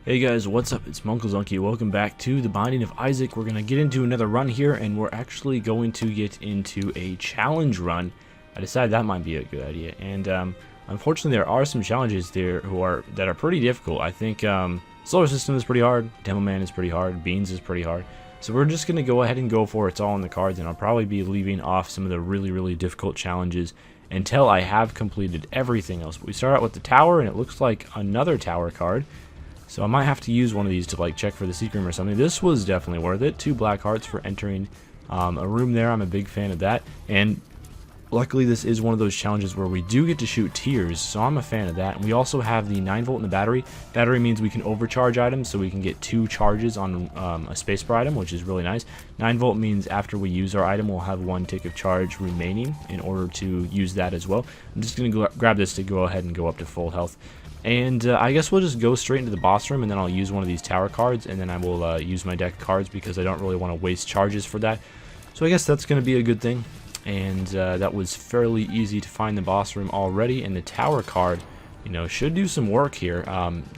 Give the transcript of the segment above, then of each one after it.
Hey guys, what's up? It's Munkle Zunky. Welcome back to The Binding of Isaac. We're going to get into another run here, and we're actually going to get into a challenge run. I decided that might be a good idea, and unfortunately there are some challenges there that are pretty difficult. I think Solar System is pretty hard, Demo Man is pretty hard, Beans is pretty hard. So we're just going to go ahead and go for it. It's all in the cards, and I'll probably be leaving off some of the really difficult challenges until I have completed everything else. But we start out with the tower, and it looks like another tower card. So I might have to use one of these to like check for the secret room or something. This was definitely worth it. 2 black hearts for entering a room there. I'm a big fan of that. And luckily this is one of those challenges where we do get to shoot tiers. So I'm a fan of that. And we also have the 9 volt in the battery. Battery means we can overcharge items. So we can get 2 charges on a spacebar item, which is really nice. 9 volt means after we use our item, we'll have 1 tick of charge remaining in order to use that as well. I'm just going to grab this to go ahead and go up to full health. And I guess we'll just go straight into the boss room, and then I'll use one of these tower cards, and then I will use my deck of cards because I don't really want to waste charges for that. So I guess that's going to be a good thing. And that was fairly easy to find the boss room already, and the tower card, you know, should do some work here.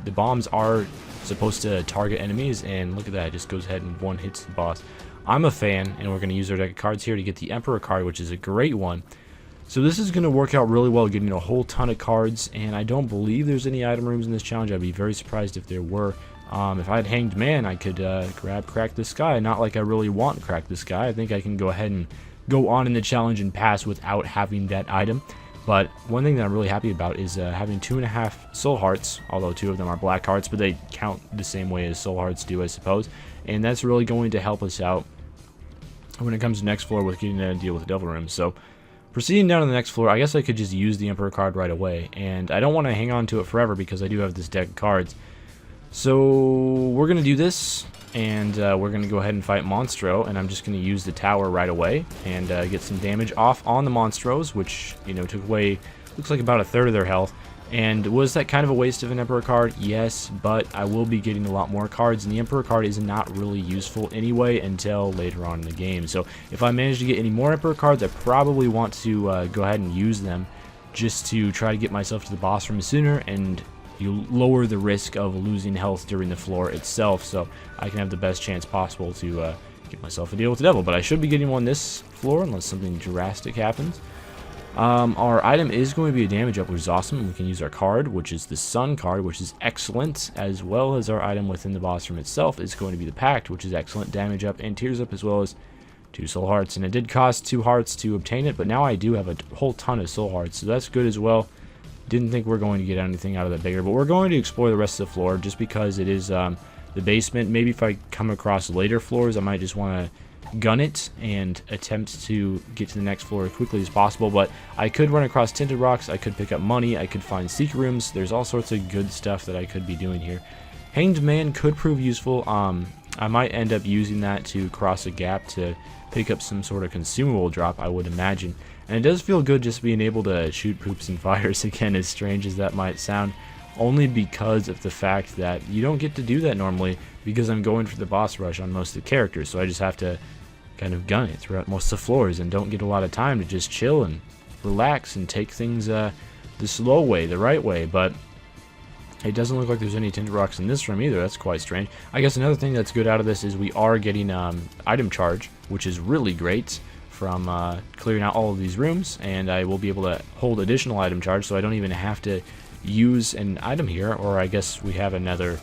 The bombs are supposed to target enemies, and look at that, it just goes ahead and one hits the boss. I'm a fan, and we're going to use our deck of cards here to get the Emperor card, which is a great one. So this is going to work out really well, getting a whole ton of cards, and I don't believe there's any item rooms in this challenge. I'd be very surprised if there were. If I had Hanged Man, I could grab Crack the Sky. Not like I really want Crack the Sky. I think I can go ahead and go on in the challenge and pass without having that item. But one thing that I'm really happy about is having 2.5 Soul Hearts, although 2 of them are Black Hearts, but they count the same way as Soul Hearts do, I suppose. And that's really going to help us out when it comes to next floor with getting to deal with the Devil Room. So proceeding down to the next floor, I guess I could just use the Emperor card right away, and I don't want to hang on to it forever because I do have this deck of cards. So we're going to do this, and we're going to go ahead and fight Monstro, and I'm just going to use the tower right away and get some damage off on the Monstros, which, you know, took away, looks like about 1/3 of their health. And was that kind of a waste of an Emperor card? Yes, but I will be getting a lot more cards, and the Emperor card is not really useful anyway until later on in the game. So if I manage to get any more Emperor cards, I probably want to go ahead and use them just to try to get myself to the boss room sooner, and you lower the risk of losing health during the floor itself, so I can have the best chance possible to get myself a deal with the devil. But I should be getting one this floor unless something drastic happens. Our item is going to be a damage up, which is awesome. We can use our card, which is the Sun card, which is excellent, as well as our item within the boss room itself is going to be the Pact, which is excellent, damage up and tears up, as well as 2 soul hearts. And it did cost 2 hearts to obtain it, but now I do have a whole ton of soul hearts, so that's good as well. Didn't think we're going to get anything out of that bigger, but we're going to explore the rest of the floor just because it is the basement. Maybe if I come across later floors, I might just want to gun it and attempt to get to the next floor as quickly as possible. But I could run across tinted rocks, I could pick up money, I could find secret rooms. There's all sorts of good stuff that I could be doing here. Hanged Man could prove useful. I might end up using that to cross a gap to pick up some sort of consumable drop, I would imagine. And it does feel good just being able to shoot poops and fires again, as strange as that might sound, only because of the fact that you don't get to do that normally, because I'm going for the boss rush on most of the characters, so I just have to kind of gun it throughout most of the floors and don't get a lot of time to just chill and relax and take things the slow way, the right way. But it doesn't look like there's any tinted rocks in this room either. That's quite strange. I guess another thing that's good out of this is we are getting item charge, which is really great from clearing out all of these rooms, and I will be able to hold additional item charge, so I don't even have to use an item here. Or I guess we have another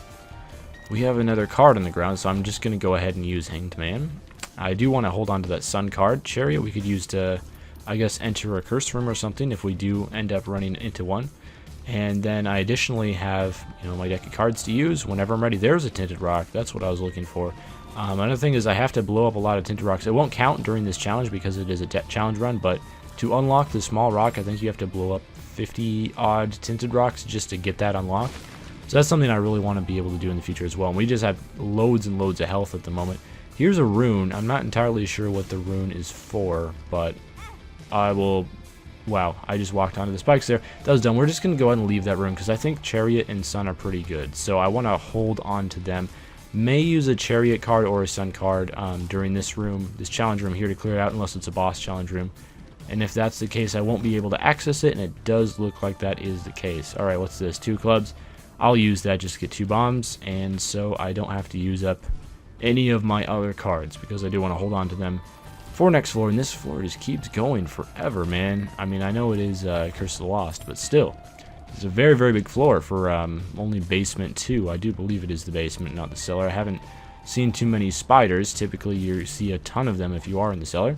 card on the ground, so I'm just going to go ahead and use Hanged Man. I do want to hold on to that Sun card. Chariot we could use to, I guess, enter a curse room or something if we do end up running into one. And then I additionally have, you know, my deck of cards to use whenever I'm ready. There's a tinted rock. That's what I was looking for. Another thing is I have to blow up a lot of tinted rocks. It won't count during this challenge because it is a challenge run, but to unlock the small rock, I think you have to blow up 50 odd tinted rocks just to get that unlocked. So that's something I really want to be able to do in the future as well. And we just have loads and loads of health at the moment. Here's a rune. I'm not entirely sure what the rune is for, but I will... Wow, I just walked onto the spikes there. That was dumb. We're just going to go ahead and leave that room because I think Chariot and Sun are pretty good. So I want to hold on to them. May use a Chariot card or a Sun card during this room, this challenge room here, to clear it out, unless it's a boss challenge room. And if that's the case, I won't be able to access it, and it does look like that is the case. Alright, what's this? 2 clubs. I'll use that just to get 2 bombs, and so I don't have to use up any of my other cards, because I do want to hold on to them for next floor. And this floor just keeps going forever, man. I mean, I know it is Curse of the Lost, but still, it's a very, very big floor for only basement 2. I do believe it is the basement, not the cellar. I haven't seen too many spiders. Typically, you see a ton of them if you are in the cellar.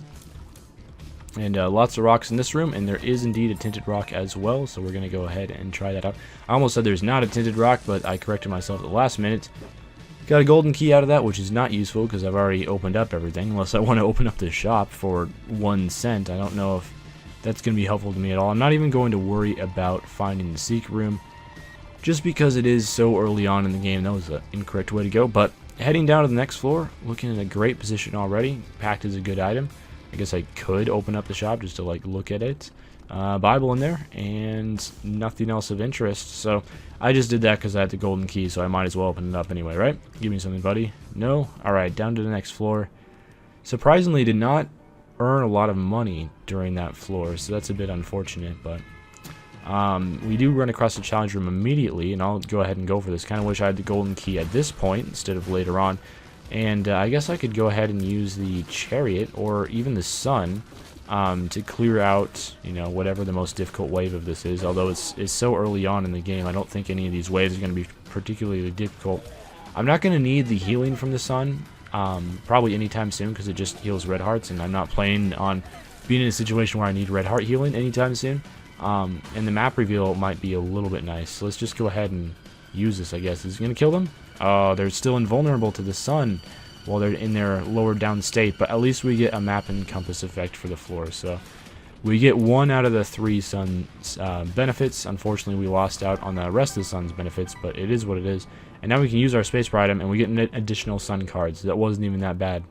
And lots of rocks in this room, and there is indeed a tinted rock as well, so we're going to go ahead and try that out. I almost said there's not a tinted rock, but I corrected myself at the last minute. Got a golden key out of that, which is not useful because I've already opened up everything, unless I want to open up the shop for 1 cent. I don't know if that's going to be helpful to me at all. I'm not even going to worry about finding the secret room, just because it is so early on in the game. That was the incorrect way to go, but heading down to the next floor, looking in a great position already. Packed is a good item. I guess I could open up the shop just to like look at it. Bible in there, and nothing else of interest. So I just did that because I had the golden key, so I might as well open it up anyway, right? Give me something, buddy. No? Alright, down to the next floor. Surprisingly, did not earn a lot of money during that floor, so that's a bit unfortunate, but we do run across the challenge room immediately, and I'll go ahead and go for this. Kind of wish I had the golden key at this point instead of later on. And I guess I could go ahead and use the chariot or even the sun to clear out, you know, whatever the most difficult wave of this is. Although it's so early on in the game, I don't think any of these waves are going to be particularly difficult. I'm not going to need the healing from the sun probably anytime soon, because it just heals red hearts, and I'm not planning on being in a situation where I need red heart healing anytime soon. And the map reveal might be a little bit nice, so let's just go ahead and use this, I guess. Is it going to kill them? Oh, they're still invulnerable to the sun while they're in their lower down state, but at least we get a map and compass effect for the floor. So we get 1 out of the 3 sun's benefits. Unfortunately, we lost out on the rest of the sun's benefits, but it is what it is. And now we can use our spacebar item, and we get additional sun cards. That wasn't even that bad.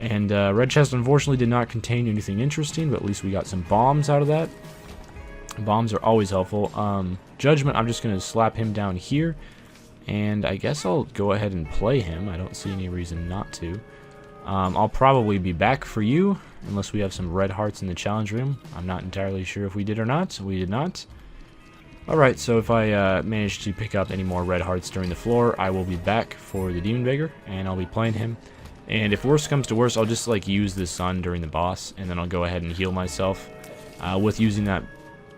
And red chest unfortunately did not contain anything interesting, but at least we got some bombs out of that. Bombs are always helpful. Judgment, I'm just going to slap him down here. And I guess I'll go ahead and play him. I don't see any reason not to. I'll probably be back for you, unless we have some red hearts in the challenge room. I'm not entirely sure if we did or not. We did not. Alright, so if I manage to pick up any more red hearts during the floor, I will be back for the Demon Beggar, and I'll be playing him. And if worse comes to worse, I'll just like use the sun during the boss, and then I'll go ahead and heal myself with using that,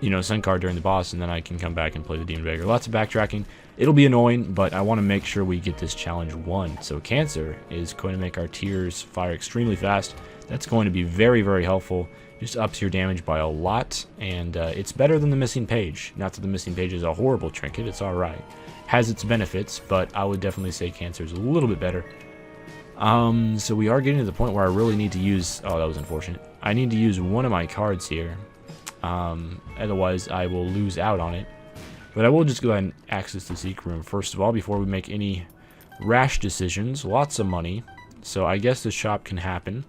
you know, sun card during the boss, and then I can come back and play the Demon Beggar. Lots of backtracking. It'll be annoying, but I want to make sure we get this challenge won. So Cancer is going to make our tears fire extremely fast. That's going to be very, very helpful. Just ups your damage by a lot, and it's better than the missing page. Not that the missing page is a horrible trinket, it's alright. Has its benefits, but I would definitely say Cancer is a little bit better. So we are getting to the point where I really need to use... Oh, that was unfortunate. I need to use one of my cards here. Otherwise, I will lose out on it. But I will just go ahead and access the secret room first of all before we make any rash decisions. Lots of money, so I guess the shop can happen.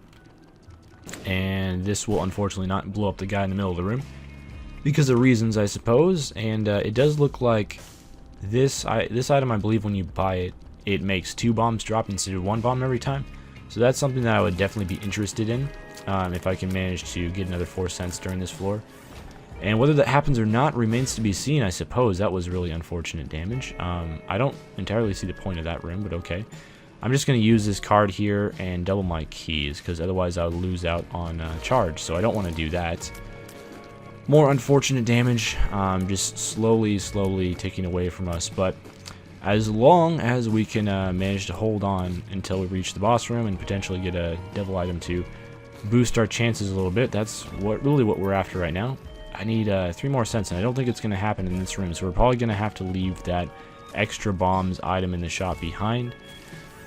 And this will unfortunately not blow up the guy in the middle of the room because of reasons, I suppose. And it does look like this item, I believe, when you buy it, it makes 2 bombs drop instead of 1 bomb every time. So that's something that I would definitely be interested in if I can manage to get another 4 cents during this floor. And whether that happens or not remains to be seen, I suppose. That was really unfortunate damage. I don't entirely see the point of that room, but okay. I'm just going to use this card here and double my keys, because otherwise I would lose out on charge, so I don't want to do that. More unfortunate damage, just slowly ticking away from us, but as long as we can manage to hold on until we reach the boss room and potentially get a devil item to boost our chances a little bit, that's really what we're after right now. I need 3 more cents, and I don't think it's going to happen in this room, so we're probably going to have to leave that extra bombs item in the shop behind,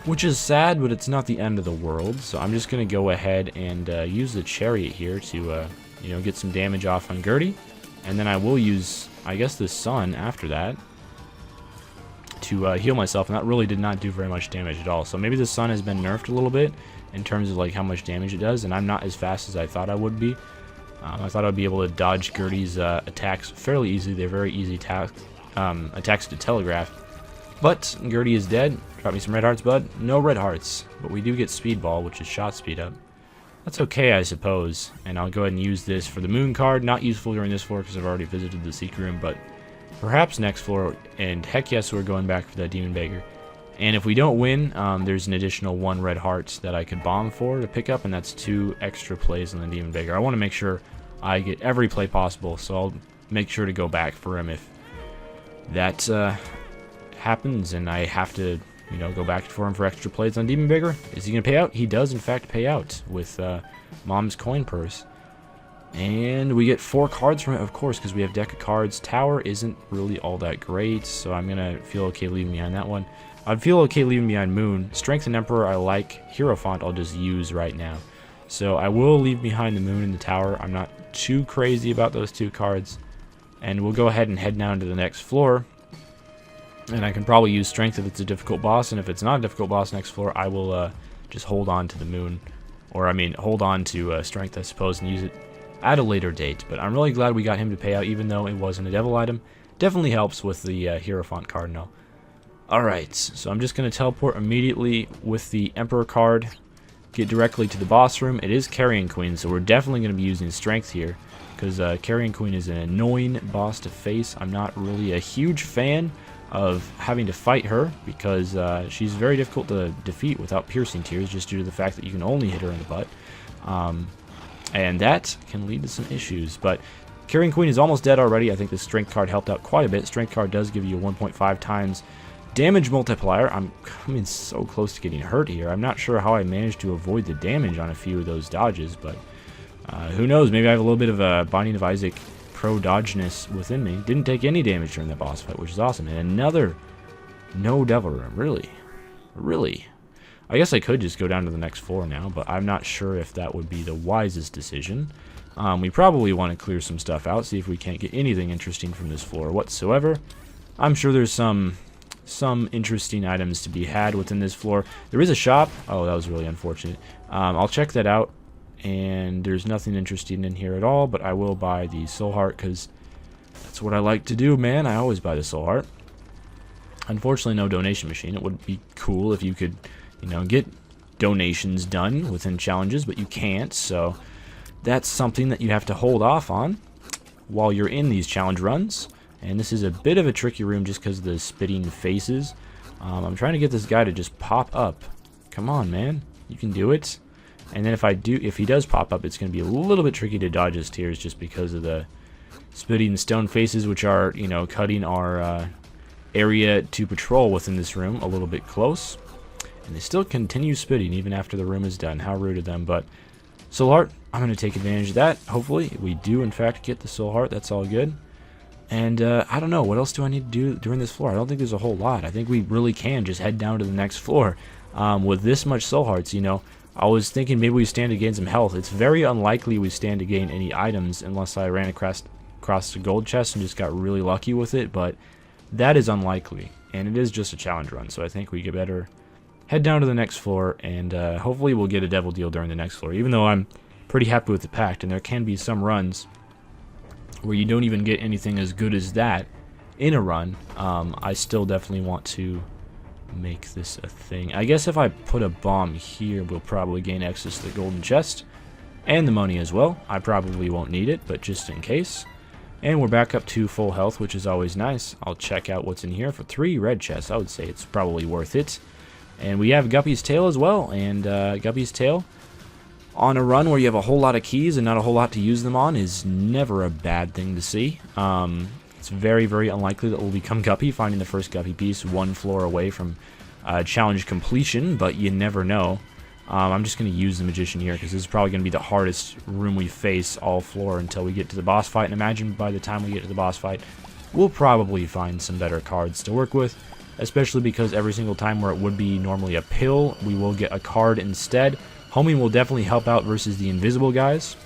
which is sad, but it's not the end of the world. So I'm just going to go ahead and use the chariot here to you know, get some damage off on Gertie, and then I will use, I guess, the sun after that to heal myself, and that really did not do very much damage at all. So maybe the sun has been nerfed a little bit in terms of like how much damage it does, and I'm not as fast as I thought I would be. I thought I'd be able to dodge Gertie's attacks fairly easily. They're very easy attacks to telegraph. But Gertie is dead. Drop me some red hearts, bud. No red hearts. But we do get Speedball, which is shot speed up. That's okay, I suppose. And I'll go ahead and use this for the moon card. Not useful during this floor because I've already visited the secret room, but perhaps next floor, and heck yes, we're going back for that Demon Beggar. And if we don't win, there's an additional 1 red heart that I could bomb for to pick up, and that's 2 extra plays on the Demon Beggar. I want to make sure I get every play possible, so I'll make sure to go back for him if that happens, and I have to, you know, go back for him for extra plays on Demon Beggar. Is he going to pay out? He does, in fact, pay out with Mom's coin purse. And we get 4 cards from it, of course, because we have deck of cards. Tower isn't really all that great, so I'm going to feel okay leaving behind that one. I'd feel okay leaving behind Moon. Strength and Emperor I like. Hierophant I'll just use right now. So I will leave behind the Moon and the Tower. I'm not too crazy about those 2 cards. And we'll go ahead and head down to the next floor. And I can probably use Strength if it's a difficult boss. And if it's not a difficult boss next floor, I will just hold on to the Moon. Or, I mean, hold on to Strength, I suppose, and use it at a later date. But I'm really glad we got him to pay out, even though it wasn't a devil item. Definitely helps with the Hierophant card now. Alright, so I'm just going to teleport immediately with the Emperor card, get directly to the boss room. It is Carrion Queen, so we're definitely going to be using Strength here, because Carrion Queen is an annoying boss to face. I'm not really a huge fan of having to fight her, because she's very difficult to defeat without Piercing Tears, just due to the fact that you can only hit her in the butt. And that can lead to some issues, but Carrion Queen is almost dead already. I think the Strength card helped out quite a bit. Strength card does give you a 1.5 times damage multiplier. I'm coming so close to getting hurt here. I'm not sure how I managed to avoid the damage on a few of those dodges, but who knows? Maybe I have a little bit of a Binding of Isaac pro dodgeness within me. Didn't take any damage during that boss fight, which is awesome. And another no devil room. Really? I guess I could just go down to the next floor now, but I'm not sure if that would be the wisest decision. We probably want to clear some stuff out, see if we can't get anything interesting from this floor whatsoever. I'm sure there's some interesting items to be had within this floor. There is a shop. Oh, that was really unfortunate. I'll check that out, and there's nothing interesting in here at all, but I will buy the Soul Heart, because that's what I like to do, man. I always buy the Soul Heart. Unfortunately, no donation machine. It would be cool if you could, you know, get donations done within challenges, but you can't, so that's something that you have to hold off on while you're in these challenge runs. And this is a bit of a tricky room just because of the spitting faces. I'm trying to get this guy to just pop up. Come on, man. You can do it. And then if he does pop up, it's going to be a little bit tricky to dodge his tears just because of the spitting stone faces, which are, you know, cutting our area to patrol within this room a little bit close. And they still continue spitting even after the room is done. How rude of them. But Soul Heart, I'm going to take advantage of that. Hopefully, we do, in fact, get the Soul Heart. That's all good. And I don't know, what else do I need to do during this floor? I don't think there's a whole lot. I think we really can just head down to the next floor. With this much Soul Hearts, you know, I was thinking maybe we stand to gain some health. It's very unlikely we stand to gain any items unless I ran across the gold chest and just got really lucky with it, but that is unlikely. And it is just a challenge run, so I think we better head down to the next floor, and hopefully we'll get a devil deal during the next floor, even though I'm pretty happy with the pact, and there can be some runs where you don't even get anything as good as that in a run. I still definitely want to make this a thing. I guess if I put a bomb here, we'll probably gain access to the golden chest and the money as well. I probably won't need it, but just in case. And we're back up to full health, which is always nice. I'll check out what's in here. For 3 red chests, I would say it's probably worth it. And we have Guppy's Tail as well, and Guppy's Tail on a run where you have a whole lot of keys and not a whole lot to use them on is never a bad thing to see. It's very, very unlikely that we'll become Guppy, finding the first Guppy piece 1 floor away from challenge completion, but you never know. I'm just going to use the Magician here because this is probably going to be the hardest room we face all floor until we get to the boss fight. And imagine by the time we get to the boss fight, we'll probably find some better cards to work with, especially because every single time where it would be normally a pill, we will get a card instead. Homing will definitely help out versus the invisible guys,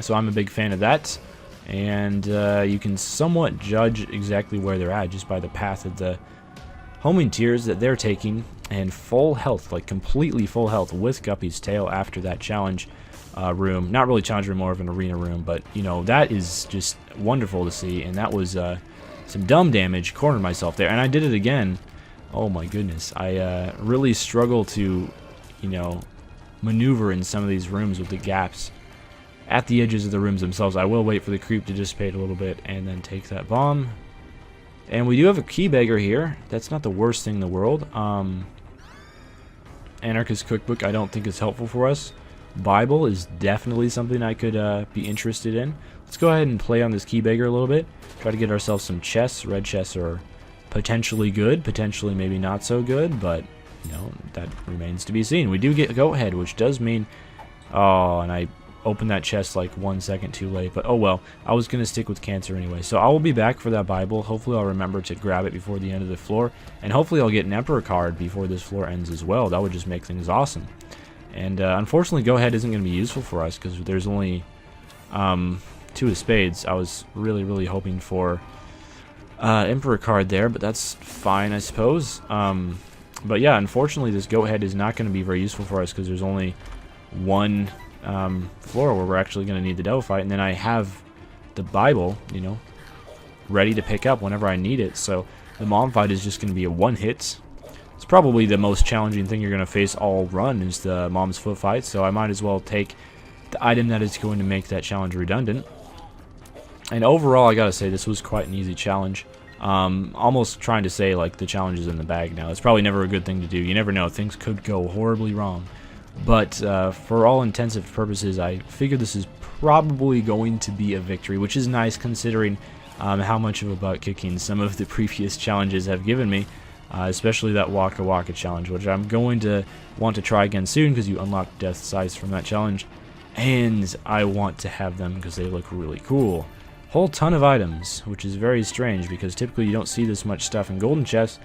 so I'm a big fan of that. And you can somewhat judge exactly where they're at just by the path of the homing tiers that they're taking. And full health, like completely full health with Guppy's Tail after that challenge room. Not really challenge room, more of an arena room, but you know, that is just wonderful to see. And that was some dumb damage. Cornered myself there, and I did it again. Oh my goodness, I really struggle to, you know, maneuver in some of these rooms with the gaps at the edges of the rooms themselves. I will wait for the creep to dissipate a little bit and then take that bomb. And we do have a key beggar here. That's not the worst thing in the world. Anarchist Cookbook I don't think is helpful for us. Bible is definitely something I could be interested in. Let's go ahead and play on this key beggar a little bit. Try to get ourselves some chests. Red chests are potentially good, potentially maybe not so good, but you know, that remains to be seen. We do get goat head, which does mean, oh, and I opened that chest like 1 second too late, but oh well. I was gonna stick with cancer anyway, so I will be back for that Bible. Hopefully I'll remember to grab it before the end of the floor, and hopefully I'll get an Emperor card before this floor ends as well. That would just make things awesome. And unfortunately goat head isn't gonna be useful for us because there's only 2 of spades. I was really hoping for Emperor card there, but that's fine, I suppose. But yeah, unfortunately this goat head is not going to be very useful for us because there's only one floor where we're actually going to need the devil fight, and then I have the Bible, you know, ready to pick up whenever I need it. So the mom fight is just going to be a one-hit. It's probably the most challenging thing you're going to face all run is the mom's foot fight, so I might as well take the item that is going to make that challenge redundant. And overall, I gotta say, this was quite an easy challenge. Almost trying to say, like, the challenge is in the bag now. It's probably never a good thing to do. You never know. Things could go horribly wrong. But for all intensive purposes, I figure this is probably going to be a victory, which is nice considering how much of a butt kicking some of the previous challenges have given me. Especially that Waka Waka challenge, which I'm going to want to try again soon because you unlock Death Size from that challenge. And I want to have them because they look really cool. Whole ton of items, which is very strange because typically you don't see this much stuff in golden chests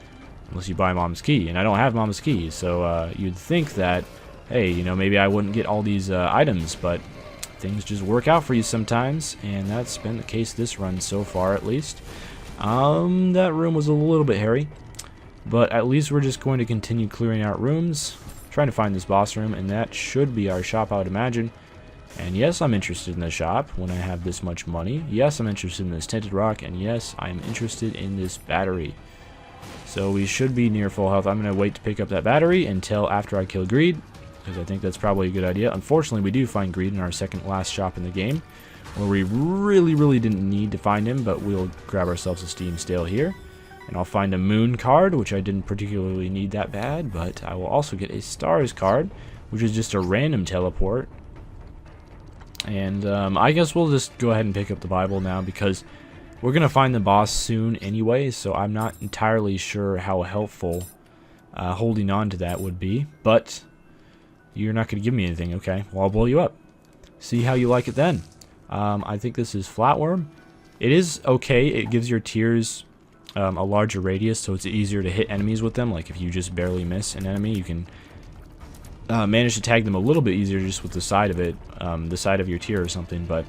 unless you buy Mom's Key, and I don't have Mom's Key, so you'd think that, hey, you know, maybe I wouldn't get all these items, but things just work out for you sometimes, and that's been the case this run so far, at least. That room was a little bit hairy, but at least we're just going to continue clearing out rooms, trying to find this boss room, and that should be our shop, I would imagine. And yes, I'm interested in the shop when I have this much money. Yes, I'm interested in this tinted rock. And yes, I'm interested in this battery. So we should be near full health. I'm going to wait to pick up that battery until after I kill Greed, because I think that's probably a good idea. Unfortunately, we do find Greed in our second last shop in the game, where we really didn't need to find him, but we'll grab ourselves a Steam Stale here. And I'll find a Moon card, which I didn't particularly need that bad, but I will also get a Stars card, which is just a random teleport. And I guess we'll just go ahead and pick up the Bible now because we're going to find the boss soon anyway, so I'm not entirely sure how helpful holding on to that would be. But you're not going to give me anything, okay? Well, I'll blow you up. See how you like it then. I think this is Flatworm. It is okay. It gives your tears a larger radius, so it's easier to hit enemies with them. Like if you just barely miss an enemy, you can manage to tag them a little bit easier just with the side of it, the side of your tier or something. But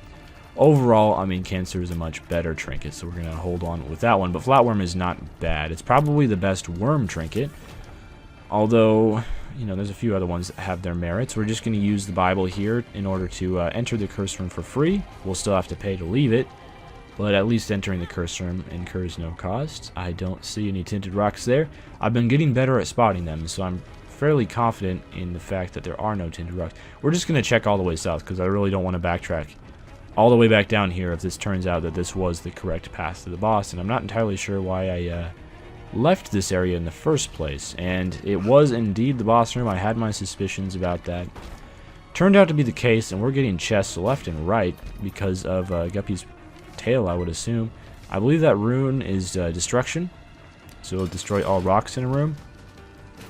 overall, I mean, Cancer is a much better trinket, so we're going to hold on with that one. But Flatworm is not bad. It's probably the best worm trinket, although, you know, there's a few other ones that have their merits. We're just going to use the Bible here in order to enter the curse room for free. We'll still have to pay to leave it, but at least entering the curse room incurs no cost. I don't see any tinted rocks there. I've been getting better at spotting them, so I'm fairly confident in the fact that there are no tinted rocks. We're just going to check all the way south because I really don't want to backtrack all the way back down here if this turns out that this was the correct path to the boss, and I'm not entirely sure why I left this area in the first place. And it was indeed the boss room. I had my suspicions about that. Turned out to be the case, and we're getting chests left and right because of Guppy's tail, I would assume. I believe that rune is destruction, so it'll destroy all rocks in a room.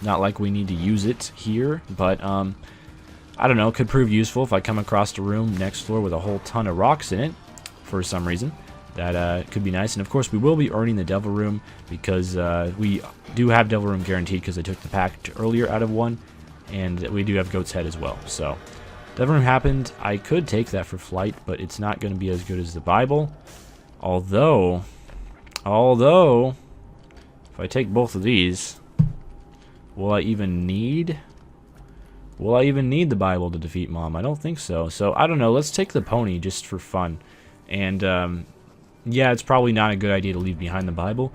Not like we need to use it here, but I don't know, could prove useful if I come across a room next floor with a whole ton of rocks in it for some reason. That could be nice. And of course we will be earning the Devil Room because we do have Devil Room guaranteed because I took the pack earlier out of one, and we do have Goat's Head as well. So Devil Room happened. I could take that for flight, but it's not going to be as good as the Bible. Although if I take both of these, will I even need the Bible to defeat Mom? I don't think so. So, I don't know. Let's take the pony just for fun. And, yeah, it's probably not a good idea to leave behind the Bible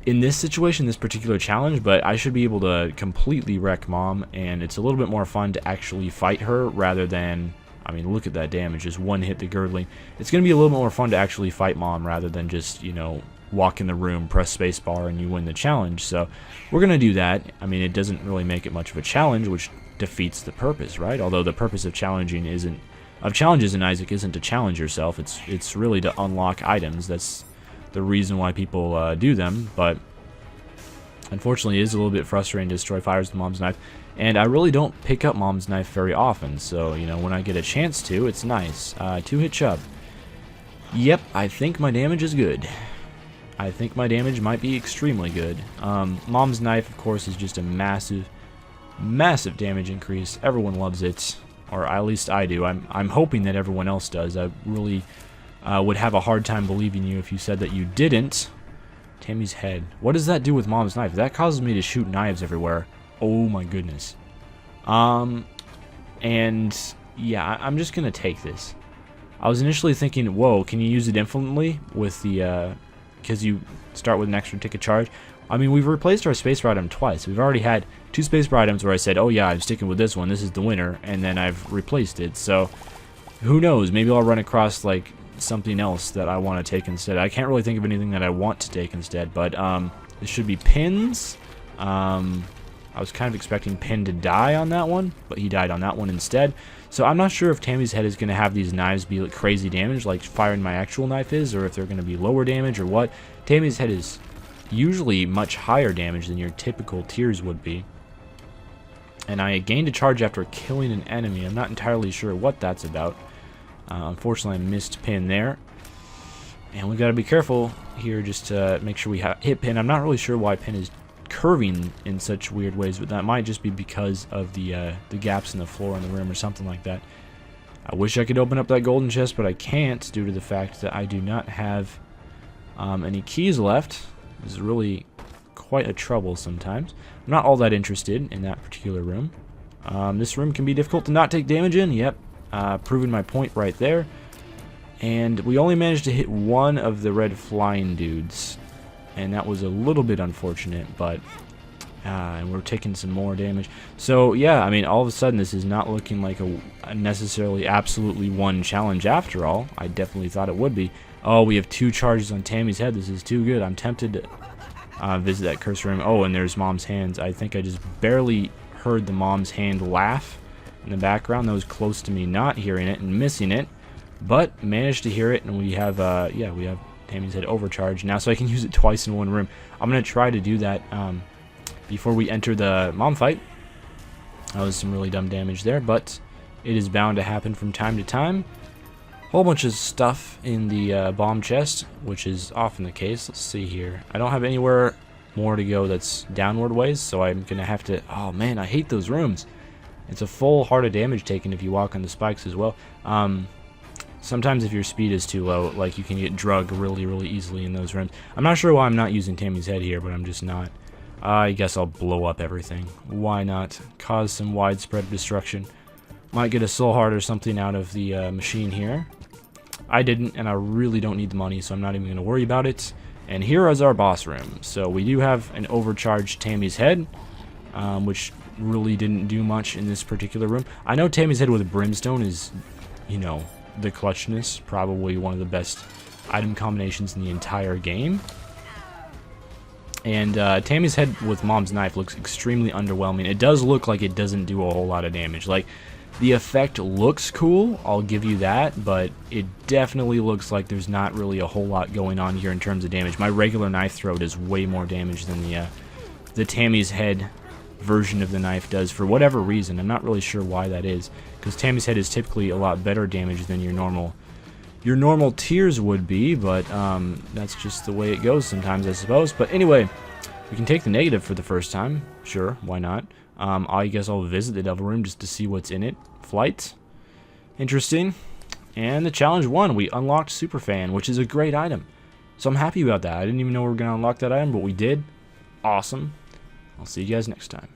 in this situation, this particular challenge, but I should be able to completely wreck Mom, and it's a little bit more fun to actually fight her rather than I mean, look at that damage. Just one hit the girdling. It's going to be a little bit more fun to actually fight Mom rather than just, you know, walk in the room, press spacebar, and you win the challenge. So we're going to do that. I mean, it doesn't really make it much of a challenge, which defeats the purpose, right? Although the purpose of challenges in Isaac isn't to challenge yourself. It's really to unlock items. That's the reason why people do them. But unfortunately, it is a little bit frustrating to destroy fires with Mom's knife. And I really don't pick up Mom's knife very often. So, you know, when I get a chance to, it's nice. 2-hit chub. Yep, I think my damage is good. I think my damage might be extremely good. Mom's knife, of course, is just a massive, massive damage increase. Everyone loves it, or at least I do. I'm hoping that everyone else does. I really would have a hard time believing you if you said that you didn't. Tammy's head. What does that do with Mom's knife? That causes me to shoot knives everywhere. Oh my goodness. And yeah, I'm just gonna take this. I was initially thinking, whoa, can you use it infinitely with the because you start with an extra ticket charge? I mean, we've replaced our spacebar item twice. We've already had 2 spacebar items where I said, oh yeah, I'm sticking with this one, this is the winner, and then I've replaced it. So who knows, maybe I'll run across like something else that I want to take instead. I can't really think of anything that I want to take instead, but this should be pins. I was kind of expecting Pin to die on that one, but he died on that one instead. So I'm not sure if Tammy's head is going to have these knives be like crazy damage like firing my actual knife is, or if they're going to be lower damage or what. Tammy's head is usually much higher damage than your typical tiers would be. And I gained a charge after killing an enemy. I'm not entirely sure what that's about. Unfortunately, I missed Pin there. And we got to be careful here just to make sure we hit Pin. I'm not really sure why Pin is curving in such weird ways, but that might just be because of the gaps in the floor in the room or something like that. I wish I could open up that golden chest, but I can't due to the fact that I do not have any keys left. This is really quite a trouble sometimes. I'm not all that interested in that particular room. This room can be difficult to not take damage in. Yep, proving my point right there. And we only managed to hit one of the red flying dudes, and that was a little bit unfortunate, but and we're taking some more damage. So yeah, I mean, all of a sudden this is not looking like a necessarily absolutely won challenge after all. I definitely thought it would be. Oh, we have 2 charges on Tammy's head. This is too good. I'm tempted to visit that curse room. Oh, and there's Mom's hands. I think I just barely heard the Mom's hand laugh in the background. That was close to me not hearing it and missing it, but managed to hear it, and we have yeah, we have Tammy's head overcharged now, so I can use it twice in one room. I'm going to try to do that before we enter the Mom fight. That was some really dumb damage there, but it is bound to happen from time to time. Whole bunch of stuff in the bomb chest, which is often the case. Let's see here. I don't have anywhere more to go that's downward ways, so I'm going to have to... Oh man, I hate those rooms. It's a full heart of damage taken if you walk on the spikes as well. Sometimes if your speed is too low, like, you can get drugged really, really easily in those rooms. I'm not sure why I'm not using Tammy's head here, but I'm just not. I guess I'll blow up everything. Why not? Cause some widespread destruction. Might get a soul heart or something out of the machine here. I didn't, and I really don't need the money, so I'm not even going to worry about it. And here is our boss room. So we do have an overcharged Tammy's head, which really didn't do much in this particular room. I know Tammy's head with brimstone is, you know, the clutchness, probably one of the best item combinations in the entire game. And Tammy's head with Mom's knife looks extremely underwhelming. It does look like it doesn't do a whole lot of damage. Like, the effect looks cool, I'll give you that, but it definitely looks like there's not really a whole lot going on here in terms of damage. My regular knife throw does way more damage than the Tammy's head version of the knife does for whatever reason. I'm not really sure why that is, because Tammy's head is typically a lot better damage than your normal tiers would be, but that's just the way it goes sometimes, I suppose. But anyway, we can take the negative for the first time. Sure, why not? I guess I'll visit the Devil Room just to see what's in it. Flight. Interesting. And the challenge 1, we unlocked Superfan, which is a great item. So I'm happy about that. I didn't even know we were going to unlock that item, but we did. Awesome. I'll see you guys next time.